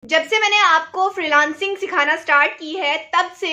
जब से मैंने आपको फ्रीलांसिंग सिखाना स्टार्ट की है तब से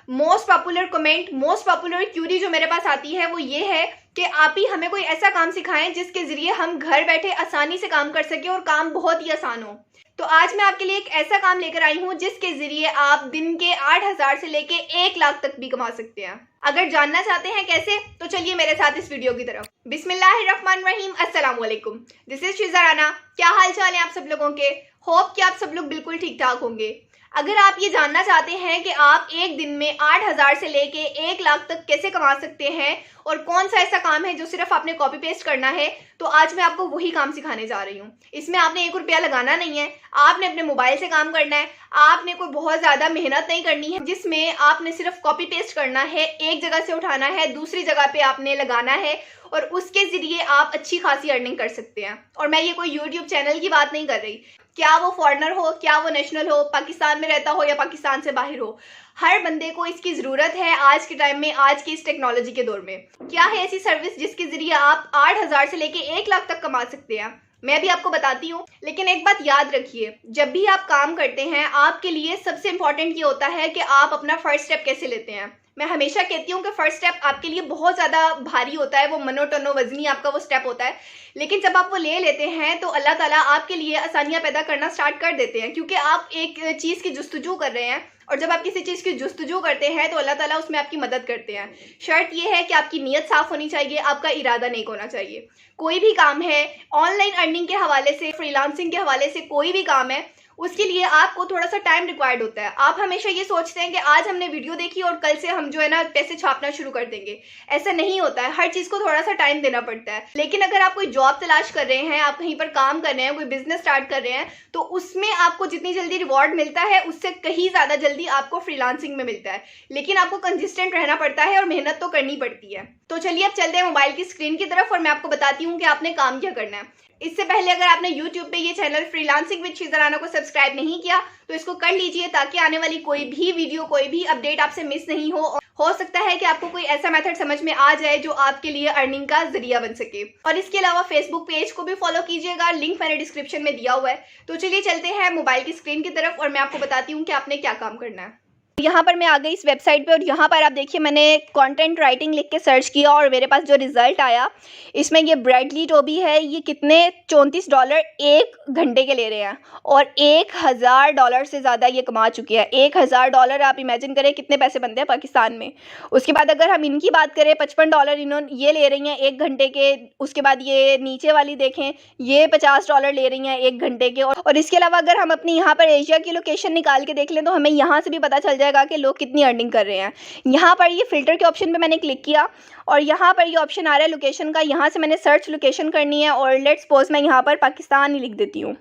most popular comment, most popular query जो मेरे पास आती है वो ये है कि आप ही हमें कोई ऐसा काम सिखाएं जिसके जरिए हम घर बैठे आसानी से काम कर सकें और काम बहुत ही आसान हो। तो आज मैं आपके लिए एक ऐसा काम लेकर आई हूं जिसके जरिए आप दिन के 8,000 से लेके 1 लाख तक भी कमा सकते हैं। अगर जानना चाहते हैं कैसे तो चलिए मेरे साथ इस वीडियो की तरफ। बिस्मिल्लाहिर्रहमानिर्रहीम, अस्सलाम वालेकुम। This is Shiza Rana. क्या हाल चाल है आप सब लोगों के? होप कि आप सब लोग बिल्कुल ठीक ठाक होंगे। अगर आप ये जानना चाहते हैं कि आप एक दिन में 8,000 से लेके 1 लाख तक कैसे कमा सकते हैं और कौन सा ऐसा काम है जो सिर्फ आपने कॉपी पेस्ट करना है, तो आज मैं आपको वही काम सिखाने जा रही हूँ। इसमें आपने 1 रुपया लगाना नहीं है, आपने अपने मोबाइल से काम करना है, आपने कोई बहुत ज्यादा मेहनत नहीं करनी है, जिसमें आपने सिर्फ कॉपी पेस्ट करना है, एक जगह से उठाना है दूसरी जगह पे आपने लगाना है और उसके जरिए आप अच्छी खासी अर्निंग कर सकते हैं। और मैं ये कोई यूट्यूब चैनल की बात नहीं कर रही, क्या वो फॉरेनर हो, क्या वो नेशनल हो, पाकिस्तान में रहता हो या पाकिस्तान से बाहर हो, हर बंदे को इसकी जरूरत है आज के टाइम में, आज की इस टेक्नोलॉजी के दौर में। क्या है ऐसी सर्विस जिसके जरिए आप 8,000 से लेके 1 लाख तक कमा सकते हैं? मैं भी आपको बताती हूँ, लेकिन एक बात याद रखिए, जब भी आप काम करते हैं आपके लिए सबसे इंपॉर्टेंट ये होता है कि आप अपना फर्स्ट स्टेप कैसे लेते हैं। मैं हमेशा कहती हूँ कि फर्स्ट स्टेप आपके लिए बहुत ज़्यादा भारी होता है, वो मनोटनो वजनी आपका वो स्टेप होता है, लेकिन जब आप वो ले लेते हैं तो अल्लाह ताला आपके लिए आसानियाँ पैदा करना स्टार्ट कर देते हैं, क्योंकि आप एक चीज़ की जुस्तजू कर रहे हैं और जब आप किसी चीज़ की जुस्तजू करते हैं तो अल्लाह ताला उसमें आपकी मदद करते हैं। शर्त यह है कि आपकी नीयत साफ होनी चाहिए, आपका इरादा नेक होना चाहिए। कोई भी काम है, ऑनलाइन अर्निंग के हवाले से, फ्रीलांसिंग के हवाले से कोई भी काम है, उसके लिए आपको थोड़ा सा टाइम रिक्वायर्ड होता है। आप हमेशा ये सोचते हैं कि आज हमने वीडियो देखी और कल से हम जो है ना पैसे छापना शुरू कर देंगे। ऐसा नहीं होता है, हर चीज को थोड़ा सा टाइम देना पड़ता है। लेकिन अगर आप कोई जॉब तलाश कर रहे हैं, आप कहीं पर काम कर रहे हैं, कोई बिजनेस स्टार्ट कर रहे हैं, तो उसमें आपको जितनी जल्दी रिवॉर्ड मिलता है उससे कहीं ज्यादा जल्दी आपको फ्रीलांसिंग में मिलता है। लेकिन आपको कंसिस्टेंट रहना पड़ता है और मेहनत तो करनी पड़ती है। तो चलिए अब चलते हैं मोबाइल की स्क्रीन की तरफ और मैं आपको बताती हूँ कि आपने काम क्या करना है। इससे पहले अगर आपने YouTube पे ये चैनल फ्रीलांसिंग विद शिज़ा राना को सब्सक्राइब नहीं किया तो इसको कर लीजिए, ताकि आने वाली कोई भी वीडियो, कोई भी अपडेट आपसे मिस नहीं हो सकता है कि आपको कोई ऐसा मेथड समझ में आ जाए जो आपके लिए अर्निंग का जरिया बन सके। और इसके अलावा फेसबुक पेज को भी फॉलो कीजिएगा, लिंक मैंने डिस्क्रिप्शन में दिया हुआ है। तो चलिए चलते हैं मोबाइल की स्क्रीन की तरफ और मैं आपको बताती हूँ कि आपने क्या काम करना है। यहाँ पर मैं आ गई इस वेबसाइट पे और यहाँ पर आप देखिए मैंने कंटेंट राइटिंग लिख के सर्च किया और मेरे पास जो रिजल्ट आया, इसमें ये ब्रैडली टोबी है, ये कितने $34 1 घंटे के ले रहे हैं और $1,000 से ज़्यादा ये कमा चुके हैं। $1,000 आप इमेजिन करें कितने पैसे बनते हैं पाकिस्तान में। उसके बाद अगर हम इनकी बात करें, $55 इन्होंने ये ले रही हैं 1 घंटे के। उसके बाद ये नीचे वाली देखें, ये $50 ले रही हैं 1 घंटे के। और इसके अलावा अगर हम अपनी यहाँ पर एशिया की लोकेशन निकाल के देख लें तो हमें यहाँ से भी पता चल जाएगा कि लोग कितनी अर्निंग कर रहे हैं। यहाँ पर ये फिल्टर के ऑप्शन पे मैंने क्लिक किया और यहाँ पर ये ऑप्शन आ रहा है लोकेशन का। यहाँ से मैंने सर्च लोकेशन करनी है और लेट्स सपोज मैं यहाँ पर पाकिस्तान ही लिख देती हूँ।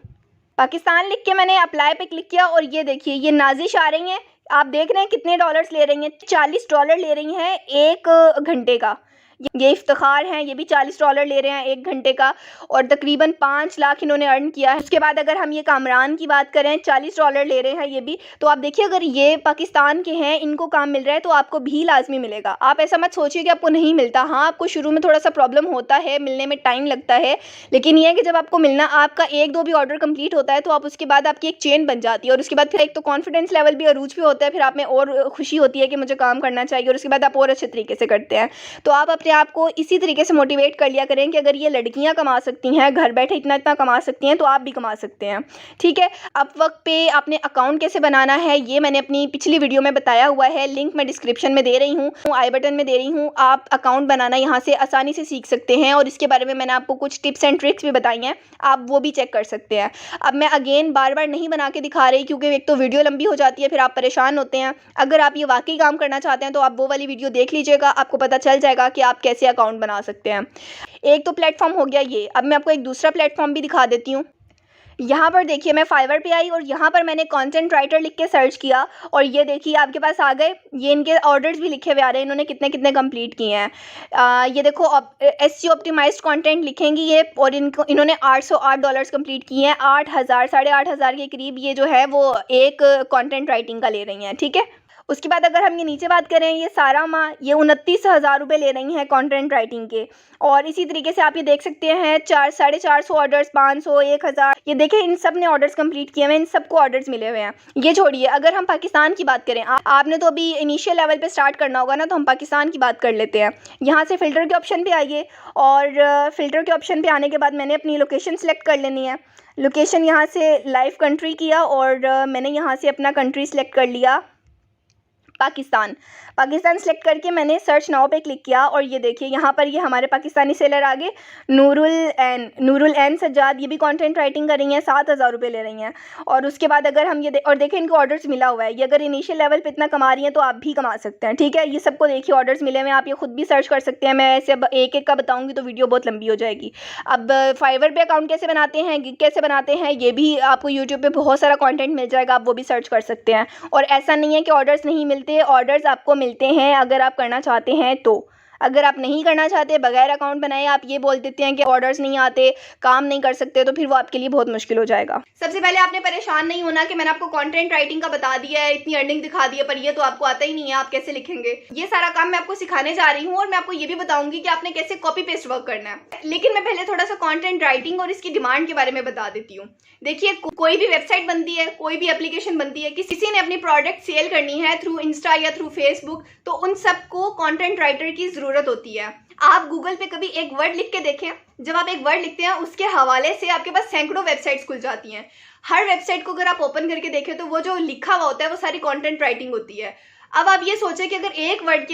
पाकिस्तान लिख के मैंने अप्लाई पे क्लिक किया और ये देखिए ये नाजिश आ रही हैं। आप देख रहे हैं कितने डॉलर्स ले रही हैं, $40 ले रही हैं 1 घंटे का। ये इफ्तिखार हैं, ये भी $40 ले रहे हैं 1 घंटे का और तकरीबन 5 लाख इन्होंने अर्न किया है। उसके बाद अगर हम ये कामरान की बात करें, $40 ले रहे हैं ये भी। तो आप देखिए अगर ये पाकिस्तान के हैं, इनको काम मिल रहा है तो आपको भी लाजमी मिलेगा। आप ऐसा मत सोचिए कि आपको नहीं मिलता। हाँ, आपको शुरू में थोड़ा सा प्रॉब्लम होता है, मिलने में टाइम लगता है, लेकिन ये है कि जब आपको मिलना, आपका 1-2 भी ऑर्डर कंप्लीट होता है तो आप उसके बाद आपकी एक चेन बन जाती है और उसके बाद फिर एक तो कॉन्फिडेंस लेवल भी अरूज भी होता है, फिर आप में और खुशी होती है कि मुझे काम करना चाहिए और उसके बाद आप और अच्छे तरीके से करते हैं। तो आप अपने आप को इसी तरीके से मोटिवेट कर लिया करें कि अगर ये लड़कियां कमा सकती हैं, घर बैठे इतना इतना कमा सकती हैं, तो आप भी कमा सकते हैं। ठीक है, अपवर्क पे आपने अकाउंट कैसे बनाना है ये मैंने अपनी पिछली वीडियो में बताया हुआ है, लिंक मैं डिस्क्रिप्शन में दे रही हूँ, आई बटन में दे रही हूँ। आप अकाउंट बनाना यहाँ से आसानी से सीख सकते हैं और इसके बारे में मैंने आपको कुछ टिप्स एंड ट्रिक्स भी बताई हैं, आप वो भी चेक कर सकते हैं। अब मैं अगेन बार बार नहीं बना के दिखा रही क्योंकि एक तो वीडियो लंबी हो जाती है, फिर आप परेशान होते हैं। अगर आप ये वाकई काम करना चाहते हैं तो आप वो वाली वीडियो देख लीजिएगा, आपको पता चल जाएगा कि आप कैसे अकाउंट बना सकते हैं। एक तो प्लेटफॉर्म हो गया ये। अब मैं आपको एक दूसरा प्लेटफॉर्म भी दिखा देती हूँ। यहाँ पर देखिए मैं फाइवर पे आई और यहाँ पर मैंने कंटेंट राइटर लिख के सर्च किया और ये देखिए आपके पास आ गए, ये इनके ऑर्डर्स भी लिखे हुए आ रहे हैं, इन्होंने कितने कितने कंप्लीट किए हैं। ये देखो SEO ऑप्टिमाइज्ड कंटेंट लिखेंगी ये और इन्होंने $808 कंप्लीट किए हैं। 8,000 8,500 के करीब ये जो है वो एक कंटेंट राइटिंग का ले रही हैं। ठीक है, उसके बाद अगर हम ये नीचे बात करें, ये सारा माँ ये 29,000 रुपये ले रही हैं कंटेंट राइटिंग के। और इसी तरीके से आप ये देख सकते हैं 400-450 ऑर्डर्स, 500, 1000, ये देखें इन सब ने ऑर्डर्स कंप्लीट किए हुए हैं, इन सबको ऑर्डर्स मिले हुए हैं। ये छोड़िए, अगर हम पाकिस्तान की बात करें, आपने तो अभी इनिशियल लेवल पे स्टार्ट करना होगा ना, तो हम पाकिस्तान की बात कर लेते हैं। यहाँ से फ़िल्टर के ऑप्शन पे आइए और फ़िल्टर के ऑप्शन पे आने के बाद मैंने अपनी लोकेशन सेलेक्ट कर लेनी है। लोकेशन यहाँ से लाइव कंट्री किया और मैंने यहाँ से अपना कंट्री सेलेक्ट कर लिया पाकिस्तान सेलेक्ट करके मैंने सर्च नाउ पे क्लिक किया और ये देखिए यहाँ पर ये हमारे पाकिस्तानी सेलर आ गए, नूरुल एन सज्जाद, ये भी कंटेंट राइटिंग कर रही हैं, 7,000 रुपये ले रही हैं। और उसके बाद अगर हम ये और देखें इनको ऑर्डर्स मिला हुआ है, ये अगर इनिशियल लेवल पे इतना कमा रही हैं तो आप भी कमा सकते हैं, ठीक है। ये सबको देखिए ऑर्डर्स मिले हुए हैं, आप ये खुद भी सर्च कर सकते हैं। मैं ऐसे अब एक एक का बताऊँगी तो वीडियो बहुत लंबी हो जाएगी। अब फाइवर पे अकाउंट कैसे बनाते हैं, गिग कैसे बनाते हैं, ये भी आपको यूट्यूब पर बहुत सारा कॉन्टेंट मिल जाएगा, आप वो भी सर्च कर सकते हैं। और ऐसा नहीं है कि ऑर्डर्स नहीं मिलते, ऑर्डर्स आपको मिलते हैं अगर आप करना चाहते हैं तो। अगर आप नहीं करना चाहते, बगैर अकाउंट बनाए आप ये बोल देते हैं कि ऑर्डर्स नहीं आते, काम नहीं कर सकते, तो फिर वो आपके लिए बहुत मुश्किल हो जाएगा। सबसे पहले आपने परेशान नहीं होना कि मैंने आपको कंटेंट राइटिंग का बता दिया है, इतनी अर्निंग दिखा दी है, पर ये तो आपको आता ही नहीं है, आप कैसे लिखेंगे। ये सारा काम मैं आपको सिखाने जा रही हूँ और मैं आपको ये भी बताऊंगी कि आपने कैसे कॉपी पेस्ट वर्क करना है। लेकिन मैं पहले थोड़ा सा कंटेंट राइटिंग और इसकी डिमांड के बारे में बता देती हूँ। देखिए, कोई भी वेबसाइट बनती है, कोई भी एप्लीकेशन बनती है, किसी ने अपनी प्रोडक्ट सेल करनी है थ्रू इंस्टा या थ्रू फेसबुक, तो उन सबको कंटेंट राइटर की जरूरत होती है। आप गूगल पे कभी एक वर्ड लिख के देखें, जब आप एक वर्ड लिखते हैं उसके हवाले से आपके पास सैकड़ों वेबसाइट्स खुल जाती हैं। हर वेबसाइट को अगर आप ओपन करके देखें तो वो जो लिखा हुआ होता है वो सारी कंटेंट राइटिंग होती है। अब आप ये सोचें कि अगर एक वर्ड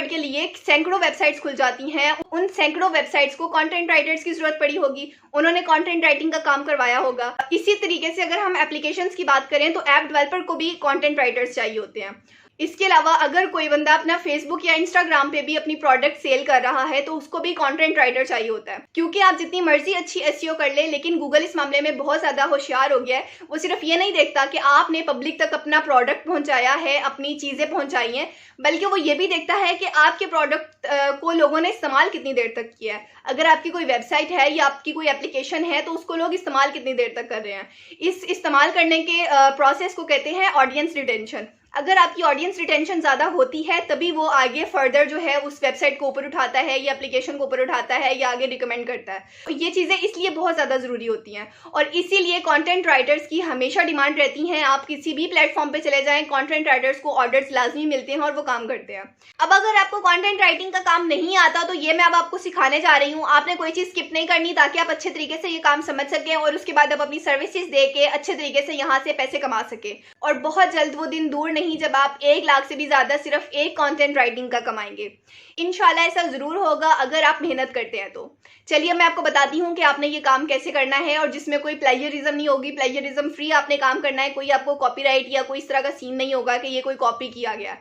के लिए सैकड़ों वेबसाइट्स खुल जाती हैं, उन सैकड़ों वेबसाइट्स को कंटेंट राइटर्स की जरूरत पड़ी होगी, उन्होंने कंटेंट राइटिंग का काम करवाया होगा। इसी तरीके से अगर हम एप्लीकेशंस की बात करें तो ऐप डेवलपर को भी कंटेंट राइटर्स चाहिए होते हैं। इसके अलावा अगर कोई बंदा अपना फेसबुक या इंस्टाग्राम पे भी अपनी प्रोडक्ट सेल कर रहा है तो उसको भी कंटेंट राइटर चाहिए होता है। क्योंकि आप जितनी मर्जी अच्छी एसईओ कर ले, लेकिन गूगल इस मामले में बहुत ज्यादा होशियार हो गया है। वो सिर्फ ये नहीं देखता कि आपने पब्लिक तक अपना प्रोडक्ट पहुंचाया है, अपनी चीजें पहुंचाई हैं, बल्कि वो ये भी देखता है कि आपके प्रोडक्ट को लोगों ने इस्तेमाल कितनी देर तक किया है। अगर आपकी कोई वेबसाइट है या आपकी कोई एप्लीकेशन है तो उसको लोग इस्तेमाल कितनी देर तक कर रहे हैं। इस इस्तेमाल करने के प्रोसेस को कहते हैं ऑडियंस रिटेंशन। अगर आपकी ऑडियंस रिटेंशन ज़्यादा होती है तभी वो आगे फर्दर जो है उस वेबसाइट को ऊपर उठाता है या एप्लीकेशन को ऊपर उठाता है या आगे रिकमेंड करता है। तो ये चीज़ें इसलिए बहुत ज़्यादा ज़रूरी होती हैं और इसीलिए कंटेंट राइटर्स की हमेशा डिमांड रहती है। आप किसी भी प्लेटफॉर्म पे चले जाएं, कंटेंट राइटर्स को ऑर्डर्स लाजमी मिलते हैं और वो काम करते हैं। अब अगर आपको कंटेंट राइटिंग का काम नहीं आता तो ये मैं अब आपको सिखाने जा रही हूँ। आपने कोई चीज़ स्किप नहीं करनी ताकि आप अच्छे तरीके से ये काम समझ सकें और उसके बाद आप अपनी सर्विसेज दे के अच्छे तरीके से यहाँ से पैसे कमा सके। और बहुत जल्द वो दिन दूर नहीं जब आप 1 लाख से भी ज्यादा सिर्फ एक कंटेंट राइटिंग का कमाएंगे। इंशाल्लाह ऐसा जरूर होगा अगर आप मेहनत करते हैं तो। चलिए मैं आपको बताती हूँ कि आपने ये काम कैसे करना है और जिसमें कोई प्लेजरिज्म नहीं होगी। प्लेजरिज्म फ्री आपने काम करना है, कोई आपको कॉपीराइट या कोई इस तरह का सीन नहीं होगा कि ये कोई कॉपी किया गया।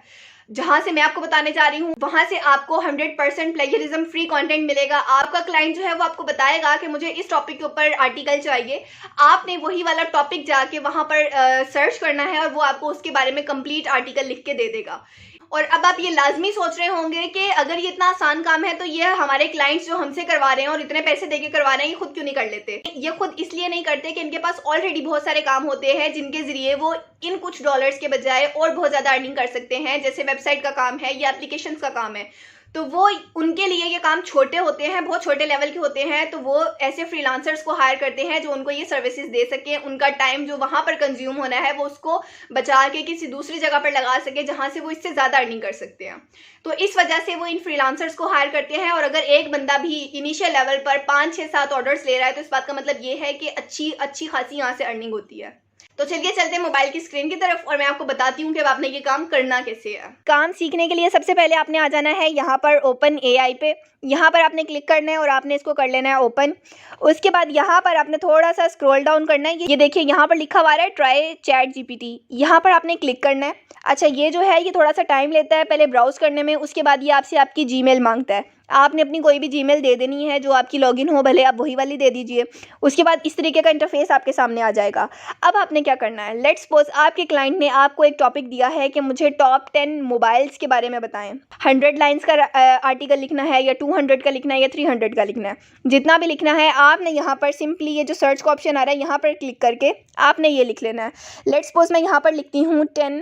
जहां से मैं आपको बताने जा रही हूँ वहां से आपको 100% प्लेजरिज्म फ्री कंटेंट मिलेगा। आपका क्लाइंट जो है वो आपको बताएगा कि मुझे इस टॉपिक के ऊपर आर्टिकल चाहिए, आपने वही वाला टॉपिक जाके वहां पर सर्च करना है और वो आपको उसके बारे में कंप्लीट आर्टिकल लिख के दे देगा। और अब आप ये लाजमी सोच रहे होंगे कि अगर ये इतना आसान काम है तो ये हमारे क्लाइंट्स जो हमसे करवा रहे हैं और इतने पैसे देके करवा रहे हैं, ये खुद क्यों नहीं कर लेते। ये खुद इसलिए नहीं करते कि इनके पास ऑलरेडी बहुत सारे काम होते हैं जिनके जरिए वो इन कुछ डॉलर्स के बजाय और बहुत ज्यादा अर्निंग कर सकते हैं। जैसे वेबसाइट का काम है या एप्लीकेशंस का काम है, तो वो उनके लिए ये काम छोटे होते हैं, बहुत छोटे लेवल के होते हैं। तो वो ऐसे फ्रीलांसर्स को हायर करते हैं जो उनको ये सर्विसेज दे सके। उनका टाइम जो वहां पर कंज्यूम होना है वो उसको बचा के किसी दूसरी जगह पर लगा सके जहां से वो इससे ज्यादा अर्निंग कर सकते हैं। तो इस वजह से वो इन फ्रीलांसर्स को हायर करते हैं। और अगर एक बंदा भी इनिशियल लेवल पर 5, 6, 7 ऑर्डर्स ले रहा है तो इस बात का मतलब ये है कि अच्छी खासी यहाँ से अर्निंग होती है। तो चलिए चलते हैं मोबाइल की स्क्रीन की तरफ और मैं आपको बताती हूँ कि अब आपने ये काम करना कैसे है। काम सीखने के लिए सबसे पहले आपने आ जाना है यहाँ पर ओपन AI पे। यहाँ पर आपने क्लिक करना है और आपने इसको कर लेना है ओपन। उसके बाद यहाँ पर आपने थोड़ा सा स्क्रॉल डाउन करना है। ये देखिए यहाँ पर लिखा हुआ है ट्राई चैट GPT, यहाँ पर आपने क्लिक करना है। अच्छा, ये जो है ये थोड़ा सा टाइम लेता है पहले ब्राउज करने में। उसके बाद ये आपसे आपकी जीमेल मांगता है, आपने अपनी कोई भी जीमेल दे देनी है जो आपकी लॉगिन हो, भले आप वही वाली दे दीजिए। उसके बाद इस तरीके का इंटरफेस आपके सामने आ जाएगा। अब आपने क्या करना है, लेट्स सपोज आपके क्लाइंट ने आपको एक टॉपिक दिया है कि मुझे टॉप 10 मोबाइल्स के बारे में बताएं। 100 लाइन्स का आर्टिकल लिखना है या 200 का लिखना है या 300 का लिखना है, जितना भी लिखना है आपने यहाँ पर सिंपली ये जो सर्च का ऑप्शन आ रहा है यहाँ पर क्लिक करके आपने ये लिख लेना है। लेट्स सपोज मैं यहाँ पर लिखती हूँ 10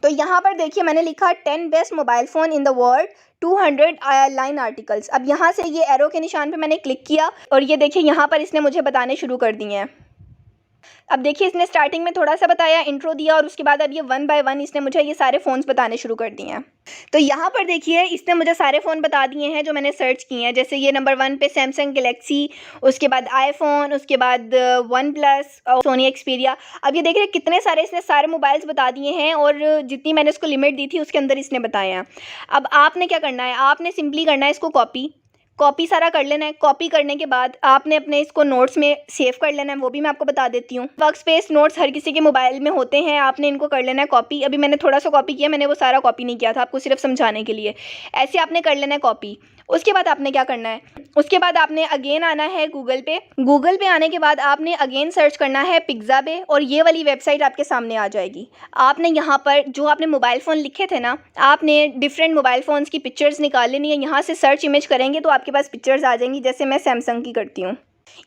तो यहाँ पर देखिए मैंने लिखा 10 best mobile phone in the world 200 line articles. अब यहाँ से ये एरो के निशान पे मैंने क्लिक किया और ये देखिए यहाँ पर इसने मुझे बताने शुरू कर दिए हैं। अब देखिए इसने स्टार्टिंग में थोड़ा सा बताया, इंट्रो दिया, और उसके बाद अब ये 1 बाय 1 इसने मुझे ये सारे फ़ोन्स बताने शुरू कर दिए हैं। तो यहाँ पर देखिए इसने मुझे सारे फ़ोन बता दिए हैं जो मैंने सर्च किए हैं। जैसे ये नंबर 1 पे सैमसंग गैलेक्सी, उसके बाद आईफोन, उसके बाद वन प्लस और सोनी एक्सपीरिया। अब ये देख रहे कितने सारे इसने सारे मोबाइल्स बता दिए हैं और जितनी मैंने इसको लिमिट दी थी उसके अंदर इसने बताए हैं। अब आपने क्या करना है, आपने सिंपली करना है इसको कॉपी सारा कर लेना है। कॉपी करने के बाद आपने अपने इसको नोट्स में सेव कर लेना है, वो भी मैं आपको बता देती हूँ। वर्क स्पेस नोट्स हर किसी के मोबाइल में होते हैं, आपने इनको कर लेना है कॉपी। अभी मैंने थोड़ा सा कॉपी किया, मैंने वो सारा कॉपी नहीं किया था, आपको सिर्फ समझाने के लिए। ऐसे आपने कर लेना है कॉपी। उसके बाद आपने क्या करना है, उसके बाद आपने अगेन आना है गूगल पे आने के बाद आपने अगेन सर्च करना है पिक्ज़ाबे, और ये वाली वेबसाइट आपके सामने आ जाएगी। आपने यहाँ पर जो आपने मोबाइल फ़ोन लिखे थे ना, आपने डिफरेंट मोबाइल फ़ोन्स की पिक्चर्स निकाल लेनी है। यहाँ से सर्च इमेज करेंगे तो आपके पास पिक्चर्स आ जाएंगी। जैसे मैं सैमसंग की करती हूँ,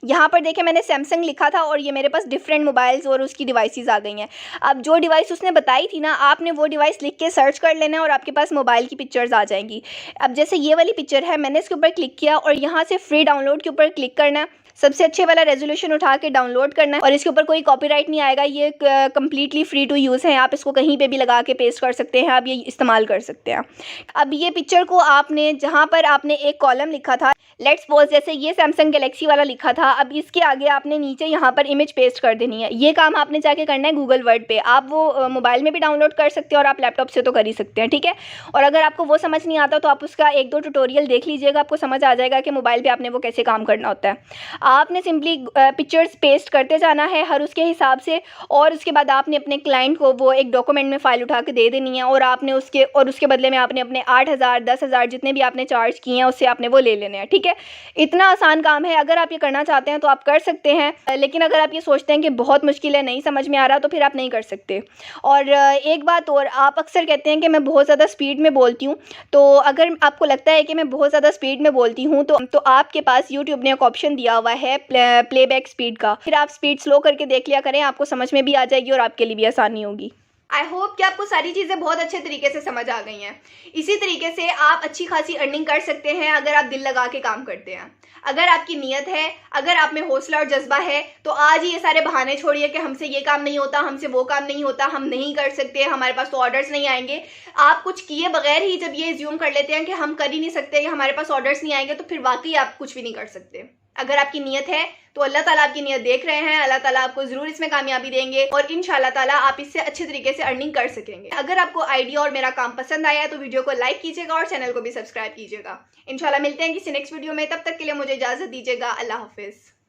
यहाँ पर देखिए मैंने सैमसंग लिखा था और ये मेरे पास डिफरेंट मोबाइल्स और उसकी डिवाइसेस आ गई हैं। अब जो डिवाइस उसने बताई थी ना, आपने वो डिवाइस लिख के सर्च कर लेना है और आपके पास मोबाइल की पिक्चर्स आ जाएंगी। अब जैसे ये वाली पिक्चर है, मैंने इसके ऊपर क्लिक किया और यहाँ से फ्री डाउनलोड के ऊपर क्लिक करना है। सबसे अच्छे वाला रेजोल्यूशन उठा के डाउनलोड करना है और इसके ऊपर कोई कॉपीराइट नहीं आएगा। ये कम्प्लीटली फ्री टू यूज़ है, आप इसको कहीं पे भी लगा के पेस्ट कर सकते हैं, आप ये इस्तेमाल कर सकते हैं। अब ये पिक्चर को आपने जहाँ पर आपने एक कॉलम लिखा था लेट्स सपोज, जैसे ये सैमसंग गैलेक्सी वाला लिखा था, अब इसके आगे आपने नीचे यहाँ पर इमेज पेस्ट कर देनी है। ये काम आपने जाके करना है गूगल वर्ड पे। आप वो मोबाइल में भी डाउनलोड कर सकते हैं और आप लैपटॉप से तो कर ही सकते हैं, ठीक है। और अगर आपको वो समझ नहीं आता तो आप उसका 1-2 ट्यूटोरियल देख लीजिएगा, आपको समझ आ जाएगा कि मोबाइल पर आपने वो कैसे काम करना होता है। आपने सिंपली पिक्चर्स पेस्ट करते जाना है हर उसके हिसाब से, और उसके बाद आपने अपने क्लाइंट को वो एक डॉक्यूमेंट में फ़ाइल उठा के दे देनी है, और आपने उसके बदले में आपने अपने 8,000 10,000 जितने भी आपने चार्ज किए हैं उससे आपने वो ले लेने हैं, ठीक है। इतना आसान काम है। अगर आप ये करना चाहते हैं तो आप कर सकते हैं, लेकिन अगर आप ये सोचते हैं कि बहुत मुश्किल है, नहीं समझ में आ रहा, तो फिर आप नहीं कर सकते। और एक बात और, आप अक्सर कहते हैं कि मैं बहुत ज़्यादा स्पीड में बोलती हूँ, तो अगर आपको लगता है कि मैं बहुत ज़्यादा स्पीड में बोलती हूँ तो आपके पास यूट्यूब ने एक ऑप्शन दिया हुआ है प्लेबैक स्पीड का। फिर आप स्पीड स्लो करके देख लिया करें, आपको समझ में भी आ जाएगी और आपके लिए भी आसानी होगी। आई होप कि आपको सारी चीज़ें बहुत अच्छे तरीके से समझ आ गई हैं। इसी तरीके से आप अच्छी खासी अर्निंग कर सकते हैं अगर आप दिल लगा के काम करते हैं। अगर आपकी नीयत है, अगर आप में हौसला और जज्बा है, तो आज ही ये सारे बहाने छोड़िए कि हमसे ये काम नहीं होता, हमसे वो काम नहीं होता, हम नहीं कर सकते, हमारे पास तो ऑर्डर्स नहीं आएंगे। आप कुछ किए बगैर ही जब ये ज्यूम कर लेते हैं कि हम कर ही नहीं सकते, हमारे पास ऑर्डर्स नहीं आएंगे, तो फिर वाकई आप कुछ भी नहीं कर सकते। अगर आपकी नीयत है तो अल्लाह ताला आपकी नीयत देख रहे हैं, अल्लाह ताला आपको ज़रूर इसमें कामयाबी देंगे और इंशाल्लाह ताला आप इससे अच्छे तरीके से अर्निंग कर सकेंगे। अगर आपको आइडिया और मेरा काम पसंद आया है तो वीडियो को लाइक कीजिएगा और चैनल को भी सब्सक्राइब कीजिएगा। इंशाल्लाह मिलते हैं किसी नेक्स्ट वीडियो में, तब तक के लिए मुझे इजाज़त दीजिएगा। अल्लाह हाफिज़।